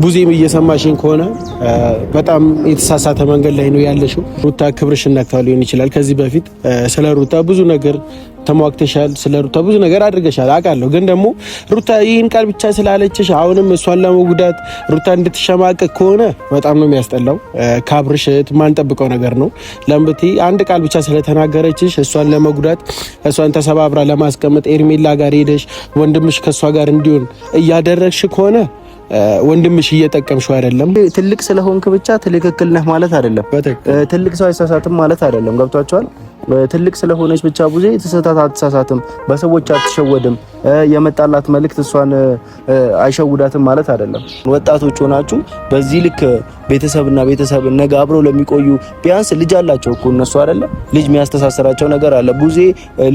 ቡዜም እየሰማሽኝ ከሆነ በጣም የተሳሳተ መንገድ ላይ ነው ያለሽው። ሩታ ክብርሽን ነክታው ሊሆን ይችላል። ከዚህ በፊት ስለ ሩታ ብዙ ነገር ተሟግተሻል፣ ስለ ሩታ ብዙ ነገር አድርገሻል አውቃለሁ። ግን ደግሞ ሩታ ይህን ቃል ብቻ ስላለችሽ አሁንም እሷን ለመጉዳት ሩታ እንድትሸማቀቅ ከሆነ በጣም ነው የሚያስጠላው። ካብርሽ ማንጠብቀው ነገር ነው። ለምብቲ አንድ ቃል ብቻ ስለተናገረችሽ እሷን ለመጉዳት እሷን ተሰባብራ ለማስቀመጥ ኤርሜላ ጋር ሄደሽ ወንድምሽ ከሷ ጋር እንዲሆን እያደረግሽ ከሆነ ወንድምሽ እየጠቀምሽው አይደለም። ትልቅ ስለሆንክ ብቻ ትክክል ነህ ማለት አይደለም። ትልቅ ሰው አይሳሳትም ማለት አይደለም። ገብቷቸዋል። ትልቅ ስለሆነች ብቻ ቡዜ አትሳሳትም፣ በሰዎች አትሸወድም፣ የመጣላት መልእክት እሷን አይሸውዳትም ማለት አይደለም። ወጣቶች ሆናችሁ በዚህ ልክ ቤተሰብና ቤተሰብ ነገ አብረው ለሚቆዩ ቢያንስ ልጅ አላቸው እኮ እነሱ አይደለ? ልጅ የሚያስተሳስራቸው ነገር አለ። ቡዜ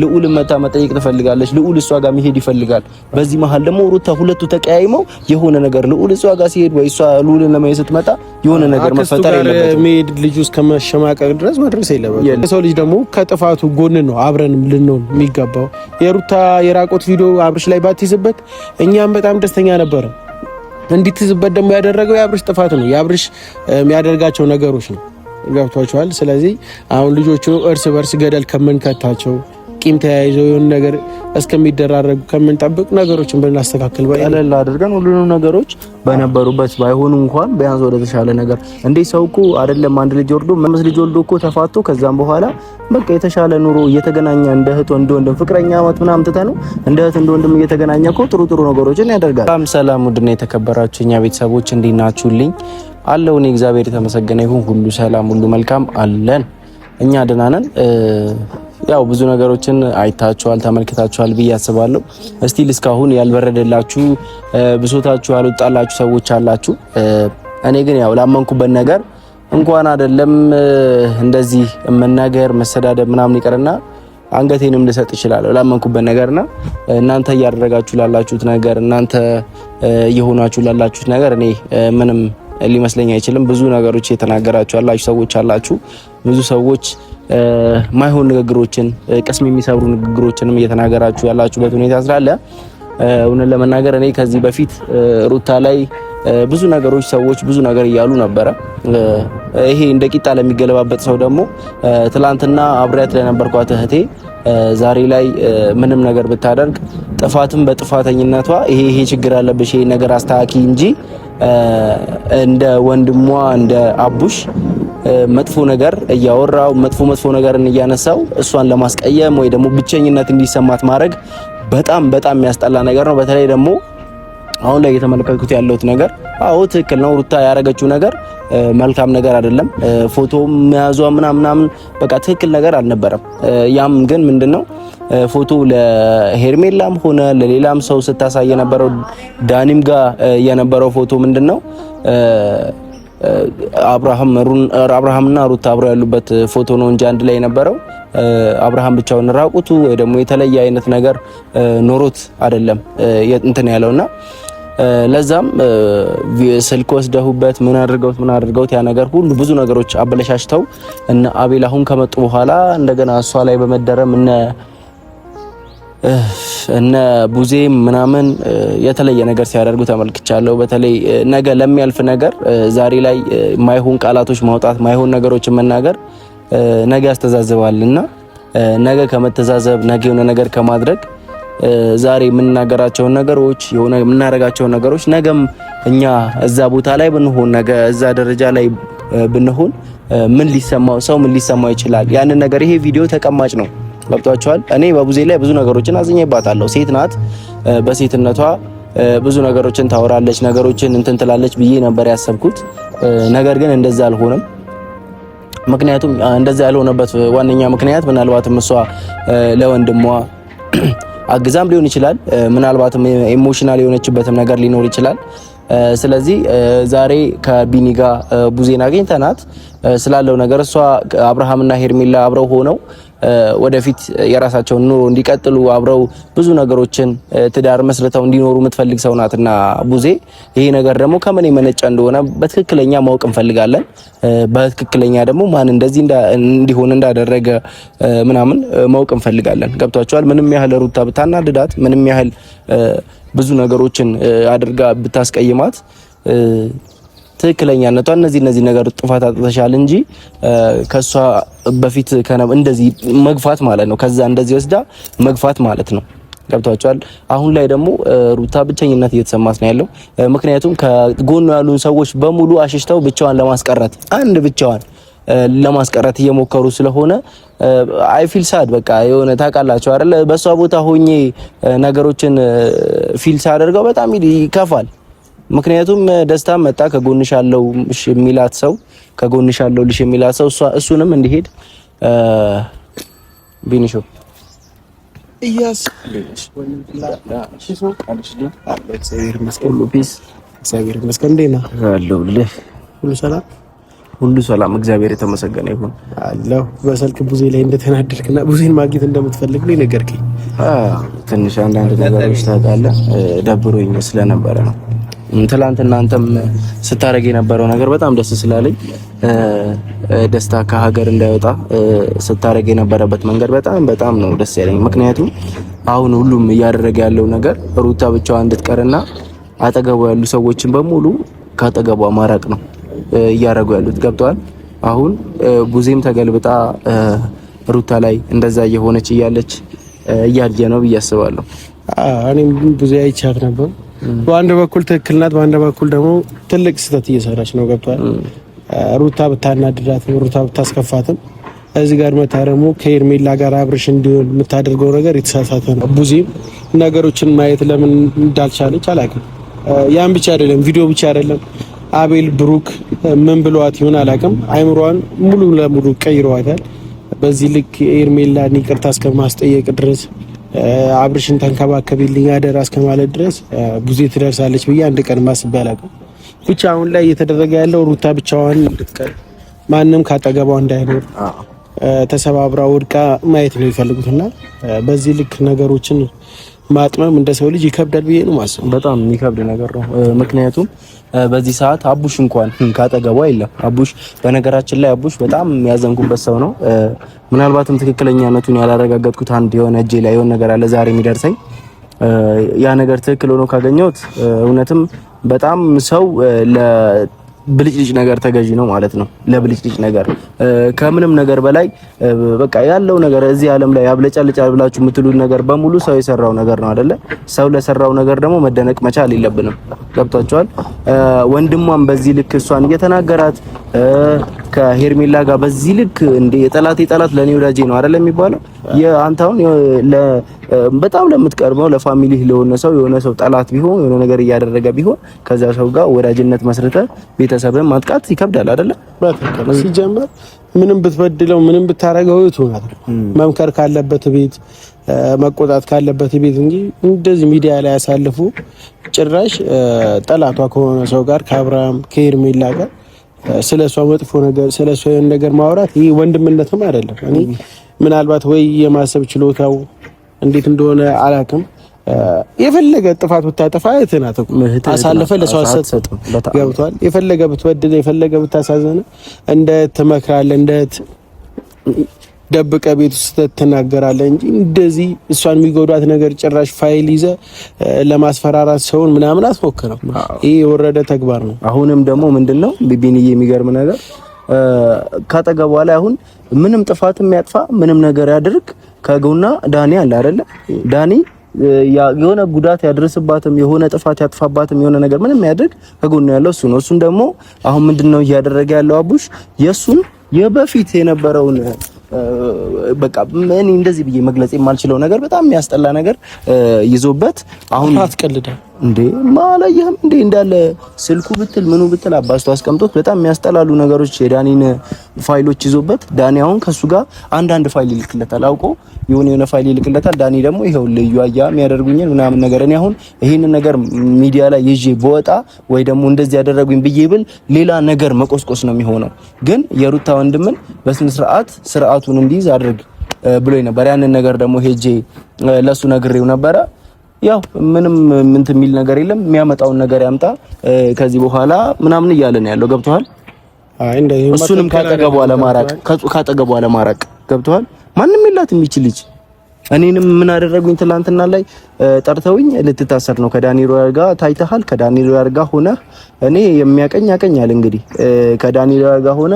ልዑል መታ መጠየቅ ትፈልጋለች፣ ልዑል እሷ ጋር መሄድ ይፈልጋል። በዚህ መሀል ደግሞ ሩታ ሁለቱ ተቀያይመው የሆነ ነገር ልዑል እሷ ጋር ሲሄድ ወይ እሷ ልዑልን ለማየት ስትመጣ የሆነ ነገር መፈጠር የለበትም። መሄድ ልጅ ውስጥ ከመሸማቀቅ ድረስ መድረስ የለበትም። ሰው ልጅ ደግሞ ከጥፋቱ ጎን ነው አብረን ልንሆን የሚገባው። የሩታ የራቆት ቪዲዮ አብርሽ ላይ ባትይዝበት እኛም በጣም ደስተኛ ነበረ። እንድትይዝበት ደግሞ ያደረገው የአብርሽ ጥፋት ነው፣ የአብርሽ የሚያደርጋቸው ነገሮች ነው። ገብቷቸዋል። ስለዚህ አሁን ልጆቹ እርስ በርስ ገደል ከምንከታቸው ቂም ተያይዘው የሆነ ነገር እስከሚደራረጉ ከምንጠብቅ ነገሮችን ብናስተካክል ቀለል አድርገን ሁሉንም ነገሮች በነበሩበት ባይሆኑ እንኳን ቢያንስ ወደ ተሻለ ነገር እንዴ ሰው እኮ አይደለም አንድ ልጅ ወልዶ መመስ ልጅ ወልዶ እኮ ተፋቶ ከዛም በኋላ በቃ የተሻለ ኑሮ እየተገናኘ እንደ እህት ወንድም ፍቅረኛ አመት ምናምን ተተኑ እንደ እህት ወንድም እየተገናኘ እኮ ጥሩ ነገሮችን ያደርጋል። ሰላም ውድና የተከበራችሁ እኛ ቤተሰቦች እንዴት ናችሁልኝ? አለው እኔ እግዚአብሔር የተመሰገነ ይሁን ሁሉ ሰላም ሁሉ መልካም አለን። እኛ ደህና ነን። ያው ብዙ ነገሮችን አይታችኋል ተመልክታችኋል ብዬ አስባለሁ። እስቲል እስካሁን ያልበረደላችሁ ብሶታችሁ ያልወጣላችሁ ሰዎች አላችሁ። እኔ ግን ያው ላመንኩበት ነገር እንኳን አይደለም እንደዚህ መናገር መሰዳደብ ምናምን ይቀርና አንገቴንም ልሰጥ ይችላል ላመንኩበት ነገርና እናንተ እያደረጋችሁ ላላችሁት ነገር እናንተ እየሆናችሁ ላላችሁት ነገር እኔ ምንም ሊመስለኝ አይችልም። ብዙ ነገሮች የተናገራችሁ ያላችሁ ሰዎች አላችሁ። ብዙ ሰዎች ማይሆን ንግግሮችን ቅስም የሚሰብሩ ንግግሮችንም እየተናገራችሁ ያላችሁበት ሁኔታ ስላለ እውነት ለመናገር እኔ ከዚህ በፊት ሩታ ላይ ብዙ ነገሮች ሰዎች ብዙ ነገር እያሉ ነበረ። ይሄ እንደ ቂጣ ለሚገለባበጥ ሰው ደግሞ ትላንትና አብሬያት ለነበርኳት እህቴ ዛሬ ላይ ምንም ነገር ብታደርግ ጥፋትም በጥፋተኝነቷ ይሄ ችግር አለብሽ ይሄ ነገር አስተካኪ እንጂ እንደ ወንድሟ እንደ አቡሽ መጥፎ ነገር እያወራው መጥፎ ነገርን እያነሳው እሷን ለማስቀየም ወይ ደግሞ ብቸኝነት እንዲሰማት ማድረግ በጣም የሚያስጠላ ነገር ነው። በተለይ ደግሞ አሁን ላይ እየተመለከትኩት ያለሁት ነገር አዎ ትክክል ነው። ሩታ ያረገችው ነገር መልካም ነገር አይደለም። ፎቶ መያዟ ምናምን በቃ ትክክል ነገር አልነበረም። ያም ግን ምንድነው ፎቶ ለሄርሜላም ሆነ ለሌላም ሰው ስታሳይ የነበረው ዳኒም ጋር የነበረው ፎቶ ምንድነው አብርሃምና ሩታ አብረው ያሉበት ፎቶ ነው እንጂ አንድ ላይ የነበረው አብርሃም ብቻውን ራቁቱ ወይ ደግሞ የተለየ አይነት ነገር ኖሮት አይደለም እንትን ያለውና ለዛም ስልክ ወስደውበት ምን አድርገውት ያ ነገር ሁሉ ብዙ ነገሮች አበለሻሽተው እና አቤል አሁን ከመጡ በኋላ እንደገና እሷ ላይ በመደረም እነ ቡዜም ምናምን የተለየ ነገር ሲያደርጉ ተመልክቻለሁ። በተለይ ነገ ለሚያልፍ ነገር ዛሬ ላይ ማይሆን ቃላቶች ማውጣት ማይሆን ነገሮችን መናገር ነገ ያስተዛዝባልና ነገ ከመተዛዘብ ነገ የሆነ ነገር ከማድረግ ዛሬ የምንናገራቸው ነገሮች የሆነ የምናረጋቸው ነገሮች ነገም እኛ እዛ ቦታ ላይ ብንሆን ነገ እዛ ደረጃ ላይ ብንሆን ምን ሊሰማው ይችላል? ያንን ነገር ይሄ ቪዲዮ ተቀማጭ ነው። ገብቷቸዋል። እኔ በቡዜ ላይ ብዙ ነገሮችን አዝኜባታለሁ። ሴት ናት። በሴትነቷ ብዙ ነገሮችን ታወራለች፣ ነገሮችን እንትን ትላለች ብዬ ነበር ያሰብኩት። ነገር ግን እንደዛ አልሆነም። ምክንያቱም እንደዛ ያልሆነበት ዋነኛ ምክንያት ምናልባትም እሷ ለወንድሟ አግዛም ሊሆን ይችላል። ምናልባትም ኢሞሽናል የሆነችበትም ነገር ሊኖር ይችላል። ስለዚህ ዛሬ ከቢኒ ጋር ቡዜን አግኝተናት ስላለው ነገር እሷ አብርሃምና ሄርሜላ አብረው ሆነው ወደፊት የራሳቸውን ኑሮ እንዲቀጥሉ አብረው ብዙ ነገሮችን ትዳር መስርተው እንዲኖሩ የምትፈልግ ሰው ናትና ቡዜ ይሄ ነገር ደግሞ ከምን የመነጨ እንደሆነ በትክክለኛ ማወቅ እንፈልጋለን። በትክክለኛ ደግሞ ማን እንደዚህ እንዲሆን እንዳደረገ ምናምን ማወቅ እንፈልጋለን። ገብቷቸዋል። ምንም ያህል ሩታ ብታናድዳት ምንም ያህል ብዙ ነገሮችን አድርጋ ብታስቀይማት ትክክለኛነቷ እነዚህ ነገር ጥፋት አጥተሻል እንጂ ከሷ በፊት እንደዚህ መግፋት ማለት ነው። ከዛ እንደዚህ ወስዳ መግፋት ማለት ነው። ገብቷቸዋል። አሁን ላይ ደግሞ ሩታ ብቸኝነት እየተሰማት ነው ያለው። ምክንያቱም ከጎኑ ያሉ ሰዎች በሙሉ አሽሽተው ብቻዋን ለማስቀረት እየሞከሩ ስለሆነ አይ ፊል ሳድ በቃ የሆነ ታውቃላችሁ አይደል? በሷ ቦታ ሆኜ ነገሮችን ፊል ሳደርገው በጣም ይከፋል። ምክንያቱም ደስታ መጣ ከጎንሽ ያለው የሚላት ሰው ከጎንሽ ያለው ልሽ የሚላት ሰው እሱንም እንዲሄድ ቢኒሾ ሁሉ ሰላም እግዚአብሔር የተመሰገነ ይሁን አለሁ። በስልክ ቡዜ ላይ እንደተናደድክና ቡዜን ማግኘት እንደምትፈልግ ነው ነገርከኝ። ትንሽ አንዳንድ ነገሮች ታውቃለህ ደብሮኝ ስለነበረ ነው። ትላንትና አንተም ስታረግ የነበረው ነገር በጣም ደስ ስላለኝ ደስታ ከሀገር እንዳይወጣ ስታረግ የነበረበት መንገድ በጣም ነው ደስ ያለኝ። ምክንያቱም አሁን ሁሉም እያደረገ ያለው ነገር ሩታ ብቻዋን እንድትቀርና አጠገቧ ያሉ ሰዎችን በሙሉ ካጠገቧ ማራቅ ነው እያደረጉ ያሉት። ገብተዋል። አሁን ቡዜም ተገልብጣ ሩታ ላይ እንደዛ እየሆነች እያለች እያየ ነው ብዬ አስባለሁ። እኔም ቡዜ አይቻት ነበር። በአንድ በኩል ትክክል ናት፣ በአንድ በኩል ደግሞ ትልቅ ስህተት እየሰራች ነው። ገብቷል። ሩታ ብታናድዳት፣ ሩታ ብታስከፋትም እዚህ ጋር መታ ደግሞ ከኤርሜላ ጋር አብርሽ እንዲሆን የምታደርገው ነገር የተሳሳተ ነው። ቡዜም ነገሮችን ማየት ለምን እንዳልቻለች አላውቅም። ያን ብቻ አይደለም፣ ቪዲዮ ብቻ አይደለም፣ አቤል ብሩክ ምን ብለዋት ይሆን አላውቅም። አይምሯን ሙሉ ለሙሉ ቀይረዋታል። በዚህ ልክ ኤርሜላን ይቅርታ እስከማስጠየቅ ድረስ አብርሽን ተንከባከቢልኝ አደራ እስከማለት ድረስ ቡዜ ትደርሳለች ብዬ አንድ ቀን ማስቤ አላውቅም። ብቻ አሁን ላይ እየተደረገ ያለው ሩታ ብቻዋን እንድትቀር ማንም ካጠገቧ እንዳይኖር ተሰባብራ ወድቃ ማየት ነው የሚፈልጉትና በዚህ ልክ ነገሮችን ማጥመም እንደ ሰው ልጅ ይከብዳል ብዬ ነው ማስበው። በጣም የሚከብድ ነገር ነው። ምክንያቱም በዚህ ሰዓት አቡሽ እንኳን ካጠገቧ የለም። አቡሽ በነገራችን ላይ አቡሽ በጣም ያዘንኩበት ሰው ነው። ምናልባትም ትክክለኛነቱን ያላረጋገጥኩት አንድ የሆነ እጄ ላይ የሆነ ነገር አለ ዛሬ የሚደርሰኝ። ያ ነገር ትክክል ሆኖ ካገኘሁት እውነትም በጣም ሰው ብልጭልጭ ነገር ተገዢ ነው ማለት ነው። ለብልጭልጭ ነገር ከምንም ነገር በላይ በቃ ያለው ነገር እዚህ ዓለም ላይ ያብለጫልጫል ብላችሁ የምትሉት ነገር በሙሉ ሰው የሰራው ነገር ነው አይደለ? ሰው ለሰራው ነገር ደግሞ መደነቅ መቻል የለብንም። ገብቷቸዋል። ወንድሟም በዚህ ልክ እሷን እየተናገራት ከሄርሜላ ጋር በዚህ ልክ እንደ የጠላት ለኔ ወዳጄ ነው አይደለ የሚባለው? የአንታውን በጣም ለምትቀርበው ለፋሚሊ ለሆነ ሰው የሆነ ሰው ጠላት ቢሆን የሆነ ነገር እያደረገ ቢሆን ከዛ ሰው ጋር ወዳጅነት መስርተ ቤተሰብን ማጥቃት ይከብዳል አይደለ? በትክክል ሲጀመር ምንም ብትበድለው ምንም ብታረገው ይሆናል። መምከር ካለበት ቤት መቆጣት ካለበት ቤት እንጂ እንደዚህ ሚዲያ ላይ ያሳልፉ ጭራሽ ጠላቷ ከሆነ ሰው ጋር ከአብርሃም ከሄርሜላ ጋር ስለሷ መጥፎ ነገር ስለሷ የሆነ ነገር ማውራት ይሄ ወንድምነትም አይደለም። እኔ ምናልባት ወይ የማሰብ ችሎታው እንዴት እንደሆነ አላውቅም። የፈለገ ጥፋት ብታጠፋ እህትናት አሳልፈ ለሰው አሰጥ ገብቷል። የፈለገ ብትወድደ የፈለገ ብታሳዘነ እንደ ትመክራለህ እንደ ደብቀ ቤት ውስጥ ትናገራለህ እንጂ እንደዚህ እሷን የሚጎዳት ነገር ጭራሽ ፋይል ይዘ ለማስፈራራት ሰውን ምናምን አትሞክረው። ይሄ የወረደ ተግባር ነው። አሁንም ደግሞ ምንድነው ቢቢንዬ የሚገርም ነገር ካጠገቧ ላይ አሁን ምንም ጥፋት የሚያጥፋ ምንም ነገር ያድርግ ከጎና ዳኒ አለ አይደለ? ዳኒ የሆነ ጉዳት ያድርስባትም የሆነ ጥፋት ያጥፋባትም የሆነ ነገር ምንም ያድርግ ከጎና ያለው እሱ ነው። እሱን ደግሞ አሁን ምንድነው እያደረገ ያለው አቡሽ የሱን የበፊት የነበረውን በቃ ምን እንደዚህ ብዬ መግለጽ የማልችለው ነገር በጣም የሚያስጠላ ነገር ይዞበት አሁን አትቀልዳል እንዴ ማለየህም እንዴ እንዳለ ስልኩ ብትል ምኑ ብትል አባስቶ አስቀምጦት በጣም የሚያስጠላሉ ነገሮች የዳኒን ፋይሎች ይዞበት ዳኒ አሁን ከሱ ጋር አንዳንድ ፋይል ይልክለታል። አውቆ የሆነ ፋይል ይልክለታል። ዳኒ ደግሞ ይሄው ልዩ አያ የሚያደርጉኝን ምናምን ነገር እኔ አሁን ይሄንን ነገር ሚዲያ ላይ ይዤ በወጣ ወይ ደግሞ እንደዚህ ያደረጉኝ ብዬ ብል ሌላ ነገር መቆስቆስ ነው የሚሆነው። ግን የሩታ ወንድምን በስነ ስርዓቱን እንዲይዝ አድርግ ብሎኝ ነበር። ያንን ነገር ደግሞ ሄጄ ለሱ ነግሬው ነበረ። ያው ምንም የሚል ነገር የለም የሚያመጣውን ነገር ያምጣ ከዚህ በኋላ ምናምን እያለ ነው ያለው። ገብቷል? አይ እንደዚህ እሱንም ካጠገቧ ለማራቅ ገብቷል? ማንም የላትም ይችል ልጅ እኔንም ምን አደረጉኝ? ትላንትና ላይ ጠርተውኝ ልትታሰር ነው ከዳኒ ሮያል ጋር ታይተሃል። ከዳኒ ሮያል ጋር ሆነ እኔ የሚያቀኝ ያቀኛል። እንግዲህ ከዳኒ ሮያል ጋር ሆነ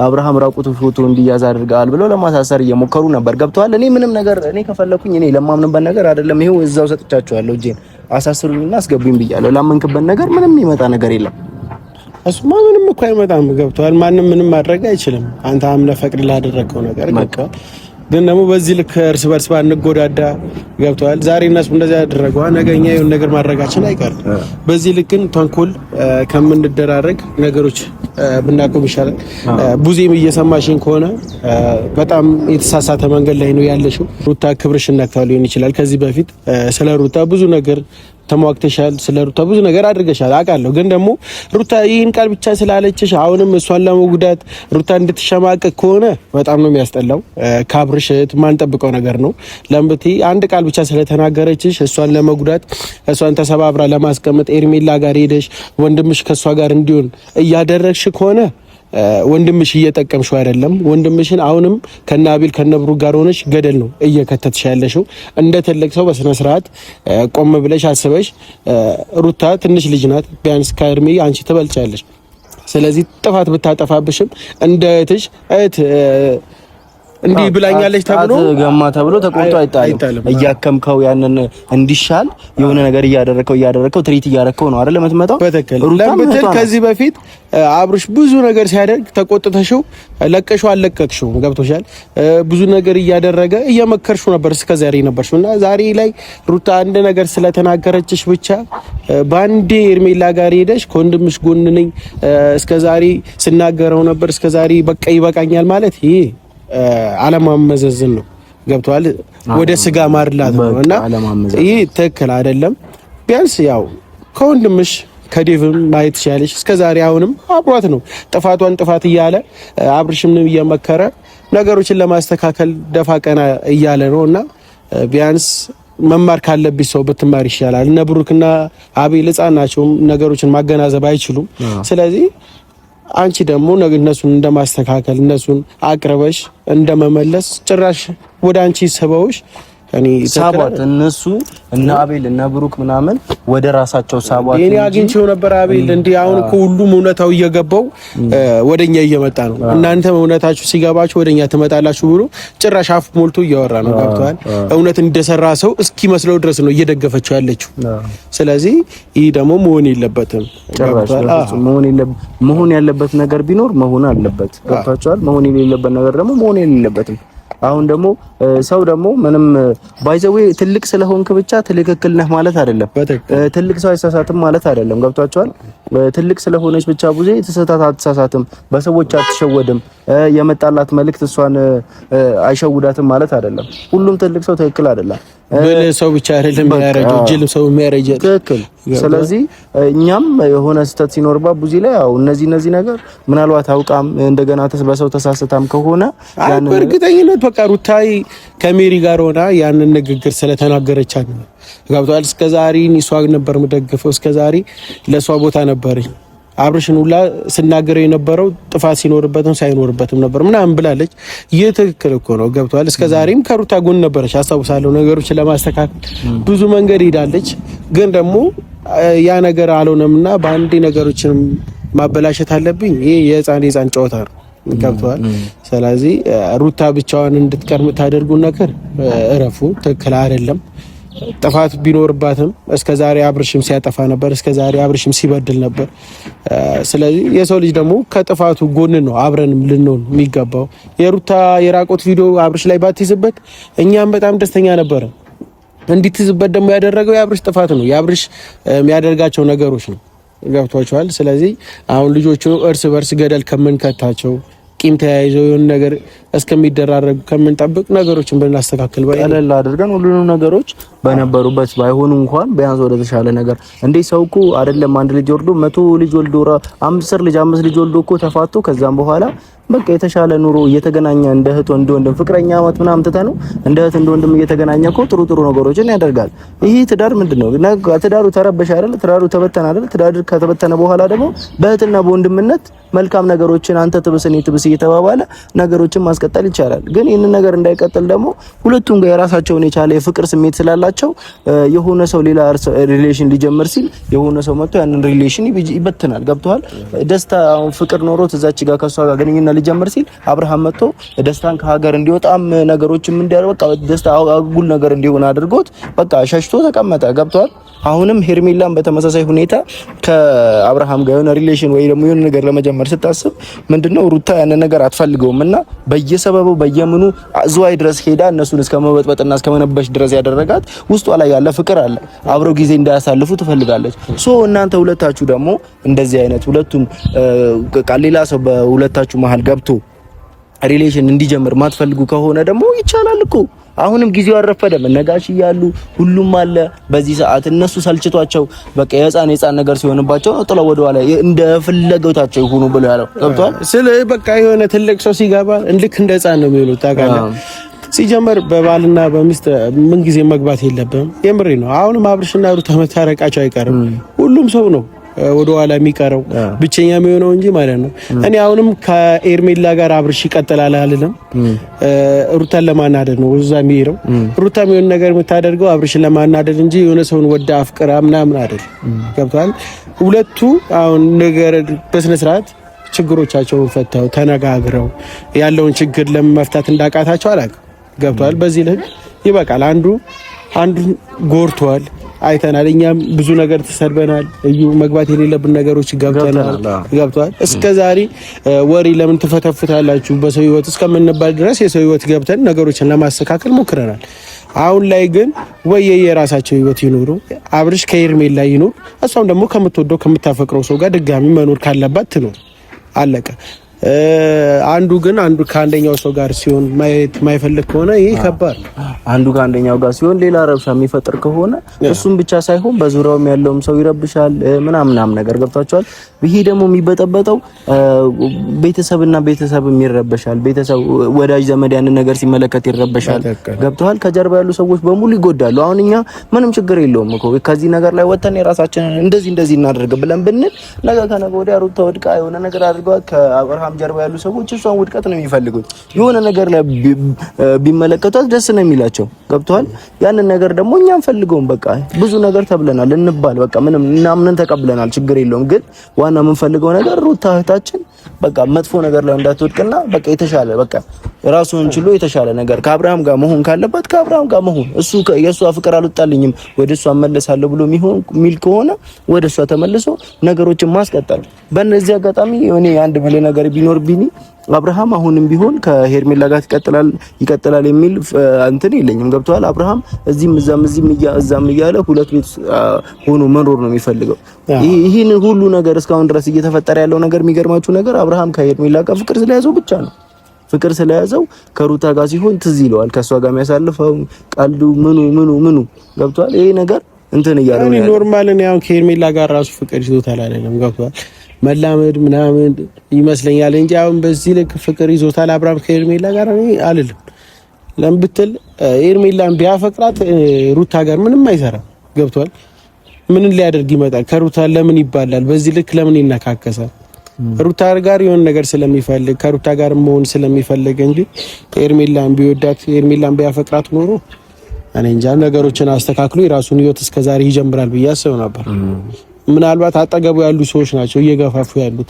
አብርሃም ራቁቱ ፎቶ እንዲያዝ አድርገዋል ብለው ለማሳሰር እየሞከሩ ነበር። ገብተዋል። እኔ ምንም ነገር እኔ ከፈለኩኝ እኔ ለማምንበት ነገር አይደለም። ይሄው እዛው ሰጥቻቸዋለሁ። እጄን አሳስሩኝና አስገቡኝ ብያለሁ። ላመንክበት ነገር ምንም ይመጣ ነገር የለም። እሱማ ምንም እኮ አይመጣም። ገብተዋል። ማንም ምንም ማድረግ አይችልም። አንተ አምነህ ፈቅድ ላደረከው ነገር ገብተዋል። ግን ደግሞ በዚህ ልክ እርስ በርስ ባንጎዳዳ ገብተዋል። ዛሬ እነሱ እንደዛ ያደረገው ነገኛ የሆነ ነገር ማድረጋችን አይቀርም። በዚህ ልክ ግን ተንኮል ከምንደራረግ ነገሮች ብናቆም ይሻላል። ቡዜም እየሰማሽኝ ከሆነ በጣም የተሳሳተ መንገድ ላይ ነው ያለሽው። ሩታ ክብርሽን ነክታ ሊሆን ይችላል። ከዚህ በፊት ስለ ሩታ ብዙ ነገር ተሟግተሻል። ስለ ሩታ ብዙ ነገር አድርገሻል አውቃለሁ። ግን ደግሞ ሩታ ይህን ቃል ብቻ ስላለችሽ አሁንም እሷን ለመጉዳት ሩታ እንድትሸማቀቅ ከሆነ በጣም ነው የሚያስጠላው። ካብርሽ ማንጠብቀው ነገር ነው። ለምብቲ አንድ ቃል ብቻ ስለተናገረችሽ እሷን ለመጉዳት እሷን ተሰባብራ ለማስቀመጥ ኤርሜላ ጋር ሄደሽ ወንድምሽ ከሷ ጋር እንዲሆን እያደረግሽ ከሆነ ወንድምሽ እየጠቀምሽው አይደለም። ወንድምሽን አሁንም ከናቢል ከነብሩ ጋር ሆነሽ ገደል ነው እየከተትሽ ያለሽው። እንደ ትልቅ ሰው በስነ ስርዓት ቆም ብለሽ አስበሽ። ሩታ ትንሽ ልጅ ናት። ቢያንስ ከእድሜ አንቺ ትበልጫለሽ። ስለዚህ ጥፋት ብታጠፋብሽም እንደ እህት እንዲህ ብላኛለች ተብሎ ገማ ተብሎ ተቆርጦ አይጣልም። እያከምከው ያንን እንዲሻል የሆነ ነገር እያደረከው ትሪት እያደረከው ነው አይደል የምትመጣው። ለምትል ከዚህ በፊት አብርሽ ብዙ ነገር ሲያደርግ ተቆጥተሽው ለቀሽው አለቀቅሽው። ገብቶሻል። ብዙ ነገር እያደረገ እየመከርሽው ነበር እስከዛሬ ነበርሽውና ዛሬ ላይ ሩታ አንድ ነገር ስለተናገረችሽ ብቻ ባንዴ ኤርሜላ ጋር ሄደሽ ከወንድምሽ ጎን ነኝ እስከዛሬ ስናገረው ነበር እስከዛሬ በቃ ይበቃኛል ማለት ይሄ አለማመዘዝን ነው። ገብቷል። ወደ ስጋ ማርላት ነውና ይሄ ትክክል አይደለም። ቢያንስ ያው ከወንድምሽ ከዴቭም ማየት ይችላልሽ። እስከዛሬ አሁንም አብሯት ነው ጥፋቷን ጥፋት እያለ አብርሽም እየመከረ ነገሮችን ለማስተካከል ደፋ ቀና እያለ ነውና ቢያንስ መማር ካለብሽ ሰው ብትማር ይሻላል። እነ ብሩክና አቤል ሕፃን ናቸው፣ ነገሮችን ማገናዘብ አይችሉም። ስለዚህ አንቺ ደግሞ እነሱን እንደማስተካከል እነሱን አቅርበሽ እንደመመለስ ጭራሽ ወደ አንቺ ሰበውሽ እኔ ሳቧት እነሱ እና አቤል እና ብሩክ ምናምን ወደ ራሳቸው ሳቧት። እኔ አግኝቼው ነበር አቤል እንዴ አሁን እኮ ሁሉም እውነታው እየገባው ወደኛ እየመጣ ነው። እናንተ እውነታችሁ ሲገባችሁ ወደኛ ትመጣላችሁ ብሎ ጭራሽ አፍ ሞልቶ እያወራ ነው። ገብቷል። እውነት እንደሰራ ሰው እስኪመስለው ድረስ ነው እየደገፈችው ያለችው። ስለዚህ ይህ ደግሞ መሆን የለበትም። መሆን ያለበት ነገር ቢኖር መሆን አለበት። ገብቷቸዋል። መሆን የሌለበት ነገር ደግሞ መሆን የሌለበትም። አሁን ደግሞ ሰው ደግሞ ምንም ባይዘዌ ትልቅ ስለሆንክ ብቻ ትክክል ነህ ማለት አይደለም። ትልቅ ሰው አይሳሳትም ማለት አይደለም። ገብቷቸዋል። ትልቅ ስለሆነች ብቻ ብዙ የተሳሳተ አትሳሳትም፣ በሰዎች አትሸወድም፣ የመጣላት መልእክት እሷን አይሸውዳትም ማለት አይደለም። ሁሉም ትልቅ ሰው ትክክል አይደለም። ሰው ብቻ አይደለም የሚያረጀው ጅልም ሰው የሚያረጀ ትክክል። ስለዚህ እኛም የሆነ ስህተት ሲኖርባት ብዙ ላይ ያው እነዚህ ነገር ምናልባት አውቃም እንደገና በሰው ተሳስታም ከሆነ ያን በእርግጠኝነት በቃ ሩታይ ከሜሪ ጋር ሆና ያንን ንግግር ስለተናገረቻት ነው። ገብቷል። እስከዛሬ እሷ ነበር የምደግፈው፣ እስከዛሬ ለሷ ቦታ ነበረኝ። አብርሽን ሁላ ስናገረው የነበረው ጥፋት ሲኖርበትም ሳይኖርበትም ነበር ምናምን ብላለች። ይህ ትክክል እኮ ነው። ገብቷል። እስከዛሬም ከሩታ ጎን ነበረች አስታውሳለሁ። ነገሮችን ለማስተካከል ብዙ መንገድ ሄዳለች። ግን ደግሞ ያ ነገር አልሆነምና በአንዴ ነገሮችን ማበላሸት አለብኝ። ይሄ የህፃን ጨዋታ ነው። ገብቷል። ስለዚህ ሩታ ብቻዋን እንድትቀር የምታደርጉ ነገር እረፉ። ትክክል አይደለም። ጥፋት ቢኖርባትም እስከዛሬ አብርሽም ሲያጠፋ ነበር፣ እስከዛሬ አብርሽም ሲበድል ነበር። ስለዚህ የሰው ልጅ ደግሞ ከጥፋቱ ጎን ነው አብረንም ልንሆን የሚገባው። የሩታ የራቆት ቪዲዮ አብርሽ ላይ ባትይዝበት እኛም በጣም ደስተኛ ነበር። እንዲትይዝበት ደግሞ ያደረገው የአብርሽ ጥፋት ነው፣ የአብርሽ የሚያደርጋቸው ነገሮች ነው። ገብቷቸዋል። ስለዚህ አሁን ልጆቹ እርስ በርስ ገደል ከምንከታቸው ቂም ተያይዘው የሆነ ነገር እስከሚደራረጉ ከምንጠብቅ ነገሮችን ብናስተካክል ቀለል አድርገን ሁሉንም ነገሮች በነበሩበት ባይሆኑ እንኳን ቢያንስ ወደ ተሻለ ነገር እንዴ ሰው እኮ አይደለም አንድ ልጅ ወልዶ 100 ልጅ ወልዶ 5 ልጅ ወልዶ እኮ ተፋቶ ከዛም በኋላ በቃ የተሻለ ኑሮ እየተገናኘ እንደ እህት ወንድም ፍቅረኛ አመት ምናምን ተተነው እንደ እህት ወንድም እየተገናኘ እኮ ጥሩ ነገሮችን ያደርጋል። ይሄ ትዳር ምንድነው? ትዳሩ ተረበሽ አይደል? ትዳሩ ተበተነ አይደል? ትዳር ከተበተነ በኋላ ደግሞ በእህትና በወንድምነት መልካም ነገሮችን አንተ ትብስ እኔ ትብስ እየተባባለ ነገሮችን ማስቀጠል ይቻላል። ግን ይህንን ነገር እንዳይቀጥል ደግሞ ሁለቱም ጋር የራሳቸውን የቻለ የፍቅር ስሜት ስላላቸው የሆነ ሰው ሌላ ሪሌሽን ሊጀምር ሲል የሆነ ሰው መጥቶ ያንን ሪሌሽን ይበትናል። ገብቷል? ደስታ አሁን ፍቅር ኖሮት እዛች ጋር ከሷ ጋር ግንኙነት ሊጀምር ሲል አብርሃም መጥቶ ደስታን ከሀገር እንዲወጣም ነገሮችም እንዲያደርግ በቃ ደስታ አጉል ነገር እንዲሆን አድርጎት በቃ ሸሽቶ ተቀመጠ። ገብቷል? አሁንም ሄርሜላን በተመሳሳይ ሁኔታ ከአብርሃም ጋር የሆነ ሪሌሽን ወይ ደግሞ የሆነ ነገር ለመጀመር ስታስብ ምንድነው ሩታ ያንን ነገር አትፈልገውምና በየሰበቡ በየምኑ ዝዋይ ድረስ ሄዳ እነሱን እስከ መበጥበጥና እስከ መነበሽ ድረስ ያደረጋት ውስጧ ላይ ያለ ፍቅር አለ። አብረው ጊዜ እንዳያሳልፉ ትፈልጋለች። ሶ እናንተ ሁለታችሁ ደግሞ እንደዚህ አይነት ሁለቱም ሌላ ሰው በሁለታችሁ መሀል ገብቶ ሪሌሽን እንዲጀምር ማትፈልጉ ከሆነ ደግሞ ይቻላል እኮ። አሁንም ጊዜው አልረፈደም። ነጋሽ እያሉ ሁሉም አለ። በዚህ ሰዓት እነሱ ሰልችቷቸው በቃ የህፃን ነገር ሲሆንባቸው ጥለው ወደ ኋላ እንደ ፍላጎታቸው ይሁኑ ብሎ ያለው ገብቷል። ስለ በቃ የሆነ ትልቅ ሰው ሲገባ ልክ እንደ ህፃን ነው የሚሆኑት ታውቃለህ። ሲጀመር በባልና በሚስት ምን ጊዜ መግባት የለብንም። የምሬ ነው። አሁንም አብርሽና ሩታ መታረቃቸው አይቀርም። ሁሉም ሰው ነው ወደ ኋላ የሚቀረው ብቸኛ የሚሆነው እንጂ ማለት ነው። እኔ አሁንም ከኤርሜላ ጋር አብርሽ ይቀጥላል አልልም። ሩታን ለማናደድ ነው እዛ የሚሄደው። ሩታ የሚሆን ነገር የምታደርገው አብርሽን ለማናደድ እንጂ የሆነ ሰውን ወደ አፍቅራ ምናምን አይደል። ገብቷል? ሁለቱ አሁን ነገር በስነ ስርዓት ችግሮቻቸውን ፈተው ተነጋግረው ያለውን ችግር ለመፍታት እንዳቃታቸው አላውቅም። ገብቷል? በዚህ ልክ ይበቃል። አንዱ ጎርቷል አይተናል። እኛም ብዙ ነገር ተሰርበናል። እዩ መግባት የሌለብን ነገሮች ገብቷል። እስከዛሬ ወሬ ለምን ትፈተፍታላችሁ በሰው ህይወት እስከምንባል ድረስ የሰው ህይወት ገብተን ነገሮችን ለማስተካከል ሞክረናል። አሁን ላይ ግን ወይ የራሳቸው ህይወት ይኖሩ፣ አብርሽ ከኤርሜላ ይኖር፣ እሷም ደግሞ ከምትወደው ከምታፈቅረው ሰው ጋር ድጋሚ መኖር ካለባት ትኖር። አለቀ። አንዱ ከአንደኛው ሰው ጋር ሲሆን ማየት ማይፈልግ ከሆነ ይሄ ከባድ። አንዱ ከአንደኛው ጋር ሲሆን ሌላ ረብሻ የሚፈጥር ከሆነ እሱም ብቻ ሳይሆን በዙሪያውም ያለውም ሰው ይረብሻል ምናምን ነገር ገብታችኋል። ይሄ ደግሞ የሚበጠበጠው ቤተሰብና ቤተሰብም ይረበሻል። ቤተሰብ ወዳጅ ዘመድ ያንን ነገር ሲመለከት ይረበሻል። ገብተዋል። ከጀርባ ያሉ ሰዎች በሙሉ ይጎዳሉ። አሁን እኛ ምንም ችግር የለውም እኮ ከዚህ ነገር ላይ ወጥተን የራሳችንን እንደዚህ እናደርግ ብለን ብንል ነገ ከነገ ወዲያ ሩታ ወድቃ የሆነ ነገር አድርገዋት ከአብርሃም ጀርባ ያሉ ሰዎች እሷን ውድቀት ነው የሚፈልጉት። የሆነ ነገር ላይ ቢመለከቷት ደስ ነው የሚላቸው። ገብተዋል። ያንን ነገር ደግሞ እኛ አንፈልገውም። በቃ ብዙ ነገር ተብለናል እንባል በቃ ምንም እናምነን ተቀብለናል። ችግር የለውም። ግን ዋና የምንፈልገው ነገር ሩታ እህታችን በቃ መጥፎ ነገር ላይ እንዳትወድቅና በቃ የተሻለ በቃ ራሱን ችሎ የተሻለ ነገር ከአብርሃም ጋር መሆን ካለበት ከአብርሃም ጋር መሆን እሱ የሷ ፍቅር አልወጣልኝም ወደ እሷ እመለሳለሁ ብሎ ሚል ከሆነ ወደ እሷ ተመልሶ ነገሮችን ማስቀጠል። በእነዚህ አጋጣሚ እኔ አንድ ምለ ነገር ቢኖር ቢኒ አብርሃም አሁንም ቢሆን ከሄርሜላ ጋር ይቀጥላል የሚል እንትን የለኝም። ገብቷል። አብርሃም እዚህም እዛም እያለ ሁለት ቤት ሆኖ መኖር ነው የሚፈልገው። ይሄን ሁሉ ነገር እስካሁን ድረስ እየተፈጠረ ያለው ነገር የሚገርማችሁ ነገር አብርሃም ከሄርሜላ ጋር ፍቅር ስለያዘው ብቻ ነው። ፍቅር ስለያዘው ከሩታ ጋር ሲሆን ትዝ ይለዋል። ከሷ ጋር የሚያሳልፈው ቀልዱ ምኑ ገብቷል። ይሄ ነገር እንትን እያለው ነው ኖርማል ነው። ያው ከሄርሜላ ጋር ራሱ ፍቅር ይዞታል አይደለም። ገብቷል። መላመድ ምናምን ይመስለኛል እንጂ አሁን በዚህ ልክ ፍቅር ይዞታል አብርሃም ከሄርሜላ ጋር እኔ አልልም። ለምን ብትል ሄርሜላን ቢያፈቅራት ሩታ ጋር ምንም አይሰራም። ገብቷል። ምንን ሊያደርግ ይመጣል? ከሩታ ለምን ይባላል? በዚህ ልክ ለምን ይነካከሳል? ሩታ ጋር የሆነ ነገር ስለሚፈልግ ከሩታ ጋር መሆን ስለሚፈልግ እንጂ ሄርሜላን ቢወዳት ሄርሜላን ቢያፈቅራት ኖሮ እኔ እንጃ ነገሮችን አስተካክሎ የራሱን ህይወት እስከዛሬ ይጀምራል ብዬ አስብ ነበር። ምናልባት አጠገቡ ያሉ ሰዎች ናቸው እየገፋፉ ያሉት።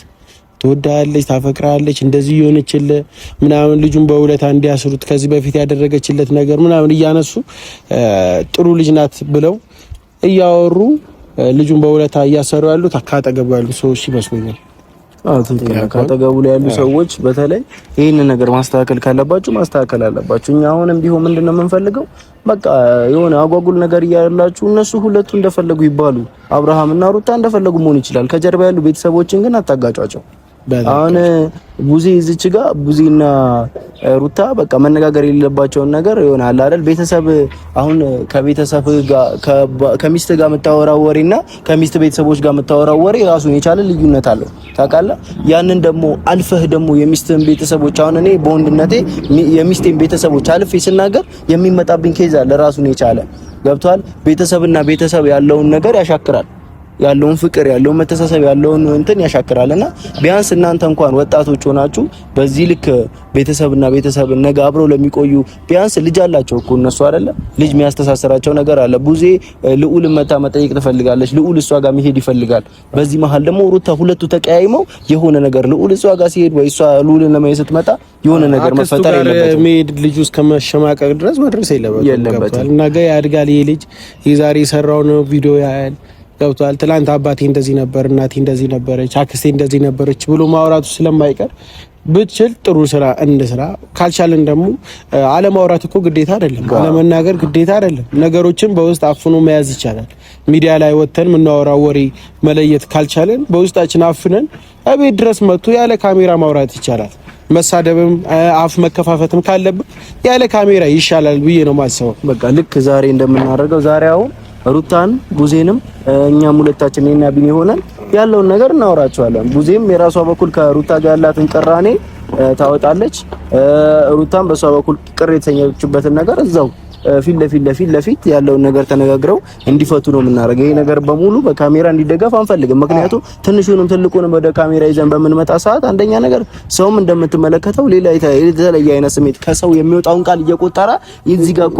ትወዳለች፣ ታፈቅራለች፣ እንደዚህ የሆነችልህ ምናምን ልጁን በውለታ እንዲያስሩት ከዚህ በፊት ያደረገችለት ነገር ምናምን እያነሱ ጥሩ ልጅ ናት ብለው እያወሩ ልጁን በውለታ እያሰሩ ያሉት ካጠገቡ ያሉ ሰዎች ይመስሉኛል። ካጠገቡ ላይ ያሉ ሰዎች በተለይ ይሄን ነገር ማስተካከል ካለባችሁ ማስተካከል አለባችሁ። እኛ አሁንም ቢሆን ምንድነው የምንፈልገው? በቃ የሆነ አጓጉል ነገር እያላችሁ እነሱ ሁለቱ እንደፈለጉ ይባሉ። አብርሃም እና ሩታ እንደፈለጉ መሆን ይችላል። ከጀርባ ያሉ ቤተሰቦችን ግን አታጋጯቸው። አሁን ቡዜ እዚች ጋር ቡዜና ሩታ በቃ መነጋገር የሌለባቸውን ነገር ይሆናል አይደል? ቤተሰብ አሁን ከቤተሰብ ጋር ከሚስት ጋር የምታወራው ወሬና ከሚስት ቤተሰቦች ጋር የምታወራው ወሬ ራሱን የቻለ ልዩነት አለው ታውቃለህ? ያንን ደግሞ አልፈህ ደግሞ የሚስትን ቤተሰቦች አሁን እኔ በወንድነቴ የሚስቴን ቤተሰቦች አልፌ ስናገር የሚመጣብኝ ኬዝ አለ ራሱን የቻለ ገብቷል። ቤተሰብና ቤተሰብ ያለውን ነገር ያሻክራል። ያለውን ፍቅር ያለውን መተሳሰብ ያለውን እንትን ያሻክራልና ቢያንስ እናንተ እንኳን ወጣቶች ሆናችሁ በዚህ ልክ ቤተሰብና ቤተሰብ ነገ አብረው ለሚቆዩ ቢያንስ ልጅ አላቸው እኮ እነሱ አይደለ ልጅ የሚያስተሳስራቸው ነገር አለ። ቡዜ ልዑልን መጠየቅ ትፈልጋለች፣ ልዑል እሷ ጋር መሄድ ይፈልጋል። በዚህ መሀል ደግሞ ሩታ ሁለቱ ተቀያይመው የሆነ ነገር ልዑል እሷ ጋር ሲሄድ ወይ እሷ ልዑልን ለማየት ስትመጣ የሆነ ነገር መፈጠር የለበትም። መሄድ ልጁ እስከመሸማቀቅ ድረስ መድረስ የለበትም። ነገ ያድጋል ይሄ ልጅ የዛሬ የሰራውን ቪዲዮ ያያል ገብቷል። ትላንት አባቴ እንደዚህ ነበር፣ እናቴ እንደዚህ ነበረች፣ አክስቴ እንደዚህ ነበረች ብሎ ማውራቱ ስለማይቀር ብችል ጥሩ ስራ እንስራ። ካልቻለን ደግሞ አለማውራት እኮ ግዴታ አይደለም፣ አለመናገር ግዴታ አይደለም። ነገሮችን በውስጥ አፍኖ መያዝ ይቻላል። ሚዲያ ላይ ወተን የምናወራው ወሬ መለየት ካልቻለን በውስጣችን አፍነን እቤት ድረስ መጥቶ ያለ ካሜራ ማውራት ይቻላል። መሳደብም አፍ መከፋፈትም ካለብን ያለ ካሜራ ይሻላል ብዬ ነው ማስበው። በቃ ልክ ዛሬ እንደምናደርገው ዛሬ አሁን ሩታን ቡዜንም እኛም ሁለታችን እኔና ቢኒ ሆነን ያለውን ነገር እናወራቸዋለን። ቡዜም የራሷ በኩል ከሩታ ጋር ያላትን ቅራኔ ታወጣለች። ሩታም በሷ በኩል ቅር የተሰኘችበትን ነገር እዛው ፊት ለፊት ያለውን ነገር ተነጋግረው እንዲፈቱ ነው የምናደርገው። ይሄ ነገር በሙሉ በካሜራ እንዲደገፍ አንፈልግም። ምክንያቱም ትንሹንም ትልቁንም ወደ ካሜራ ይዘን በምንመጣ ሰዓት አንደኛ ነገር ሰውም እንደምትመለከተው ሌላ የተለየ አይነት ስሜት ከሰው የሚወጣውን ቃል እየቆጠረ እዚህ ጋር እኮ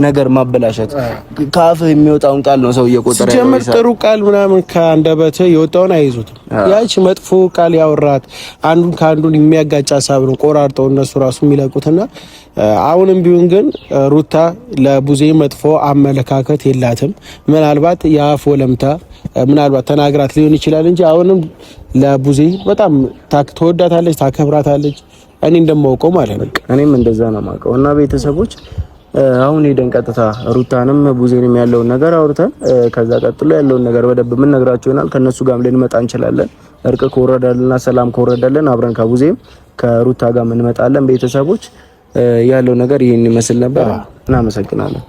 ነገር ማበላሸት ከአፍህ የሚወጣውን ቃል ነው ሰው እየቆጠረ ሲጀምር ጥሩ ቃል ምናምን ከአንደበት የወጣውን አይዙት። ያቺ መጥፎ ቃል ያወራት አንዱን ከአንዱን የሚያጋጭ ሀሳብ ነው ቆራርጠው እነሱ ራሱ የሚለቁትና አሁንም ቢሆን ግን ሩታ ለቡዜ መጥፎ አመለካከት የላትም። ምናልባት የአፍ ወለምታ ምናልባት ተናግራት ሊሆን ይችላል እንጂ አሁንም ለቡዜ በጣም ተወዳታለች፣ ታከብራታለች። እኔ እንደማውቀው ማለት ነው። እኔም እንደዛ ነው የማውቀው። እና ቤተሰቦች አሁን ሄደን ቀጥታ ሩታንም ቡዜንም ያለውን ነገር አውርተን ከዛ ቀጥሎ ያለውን ነገር በደንብ ምን ነግራቸው ይሆናል። ከነሱ ጋርም ልንመጣ እንችላለን። እርቅ ከወረደልና ሰላም ከወረደልን አብረን ከቡዜም ከሩታ ጋር እንመጣለን። ቤተሰቦች ያለው ነገር ይሄን ይመስል ነበር። እናመሰግናለን።